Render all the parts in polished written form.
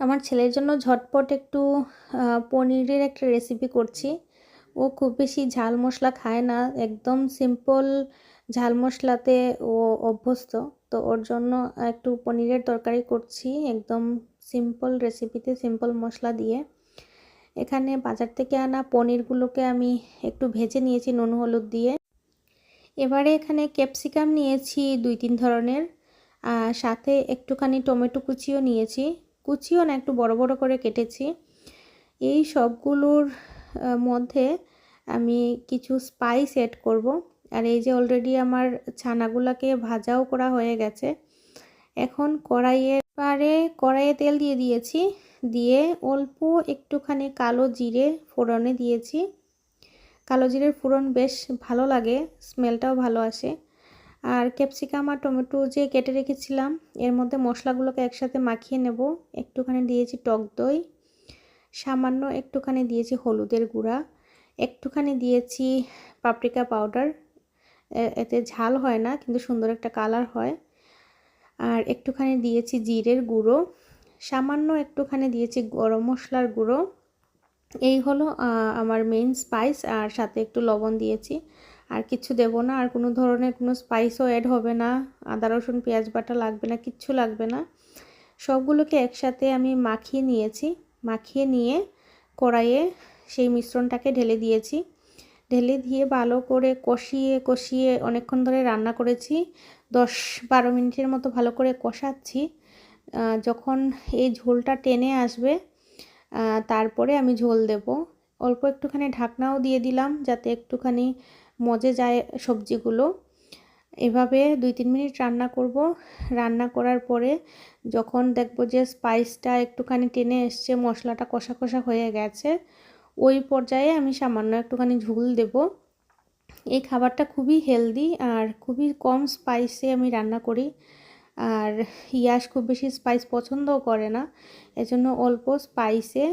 আমার ছেলের জন্য ঝটপট একটু পনিরের একটা রেসিপি করছি। ও খুব বেশি ঝাল মশলা খায় না, একদম সিম্পল ঝাল মশলাতে ও অভ্যস্ত। তো ওর জন্য একটু পনিরের তরকারি করছি, একদম সিম্পল রেসিপিতে সিম্পল মশলা দিয়ে। এখানে বাজার থেকে আনা পনিরগুলোকে আমি একটু ভেজে নিয়েছি নুন হলুদ দিয়ে। এবারে এখানে ক্যাপসিকাম নিয়েছি 2-3 ধরনের, সাথে একটুখানি টমেটো কুচিও নিয়েছি, কুচিও না একটু বড় বড় করে কেটেছি। এই সবগুলোর মধ্যে আমি কিছু স্পাইস অ্যাড করব। আর এই যে অলরেডি আমার ছানাগুলোকে ভাজাও করা হয়ে গেছে। এখন কড়াইয়ে তেল দিয়ে দিয়েছি, দিয়ে অল্প একটুখানি কালো জিরে ফোড়নে দিয়েছি। কালো জিরের ফোড়ন বেশ ভালো লাগে, স্মেলটাও ভালো আসে। আর ক্যাপসিকাম আর টমেটো যে কেটে রেখেছিলাম এর মধ্যে মশলাগুলোকে একসাথে মাখিয়ে নেব। একটুখানি দিয়েছি টক দই, সামান্য একটুখানি দিয়েছি হলুদের গুঁড়া, একটুখানি দিয়েছি পাপরিকা পাউডার, এতে ঝাল হয় না কিন্তু সুন্দর একটা কালার হয়। আর একটুখানি দিয়েছি জিরের গুঁড়ো, সামান্য একটুখানি দিয়েছি গরম মশলার গুঁড়ো। এই হলো আমার মেইন স্পাইস। আর সাথে একটু লবণ দিয়েছি, আর কিছু দেব না। আর কোনো ধরনের কোনো স্পাইসও অ্যাড হবে না, আদা রসুন পেঁয়াজ বাটা লাগবে না, কিচ্ছু লাগবে না। সবগুলোকে একসাথে আমি মাখিয়ে নিয়েছি। মাখিয়ে নিয়ে কড়াইয়ে সেই মিশ্রণটাকে ঢেলে দিয়েছি। ঢেলে দিয়ে ভালো করে কষিয়ে কষিয়ে অনেকক্ষণ ধরে রান্না করেছি, 10-12 মিনিটের মতো ভালো করে কষাচ্ছি। যখন এই ঝোলটা টেনে আসবে তারপরে আমি ঝোল দেব। অল্প একটুখানি ঢাকনাও দিয়ে দিলাম যাতে একটুখানি মজে যায় সবজিগুলো। এভাবে 2-3 মিনিট রান্না করব। রান্না করার পরে যখন দেখব যে স্পাইসটা একটুখানি টেনে এসছে, মশলাটা কষা কষা হয়ে গেছে, ওই পর্যায়ে আমি সামান্য একটুখানি ঝোল দেব। এই খাবারটা খুবই হেলদি আর খুবই কম স্পাইসে আমি রান্না করি। আর ইয়াশ খুব বেশি স্পাইস পছন্দও করে না, এজন্য অল্প স্পাইসে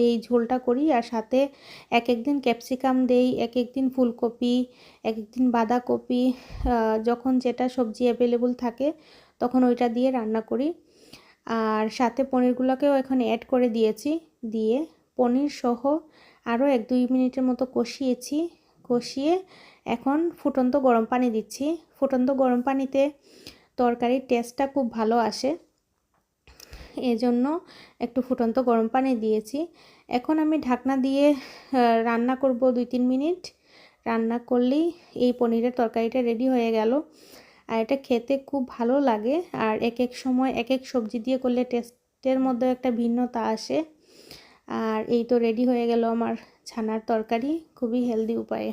এই ঝোলটা করি। আর সাথে এক একদিন ক্যাপসিকাম দেই, এক একদিন ফুলকপি, এক একদিন বাঁধাকপি, যখন যেটা সবজি অ্যাভেলেবল থাকে তখন ওইটা দিয়ে রান্না করি। আর সাথে পনিরগুলোকেও এখন অ্যাড করে দিয়েছি, দিয়ে পনির সহ আরও 1-2 মিনিটের মতো কষিয়েছি। কষিয়ে এখন ফুটন্ত গরম পানি দিচ্ছি। ফুটন্ত গরম পানিতে তরকারির টেস্টটা খুব ভালো আসে, এজন্য একটু ফুটন্ত গরম পানি দিয়েছি। এখন আমি ঢাকনা দিয়ে রান্না করব 2-3 মিনিট। রান্না করলেই এই পনিরের তরকারিটা রেডি হয়ে গেল। আর এটা খেতে খুব ভালো লাগে। আর এক এক সময় এক এক সবজি দিয়ে করলে টেস্টের মধ্যে একটা ভিন্নতা আসে। আর এই তো রেডি হয়ে গেল আমার ছানার তরকারি, খুবই হেলদি উপায়ে।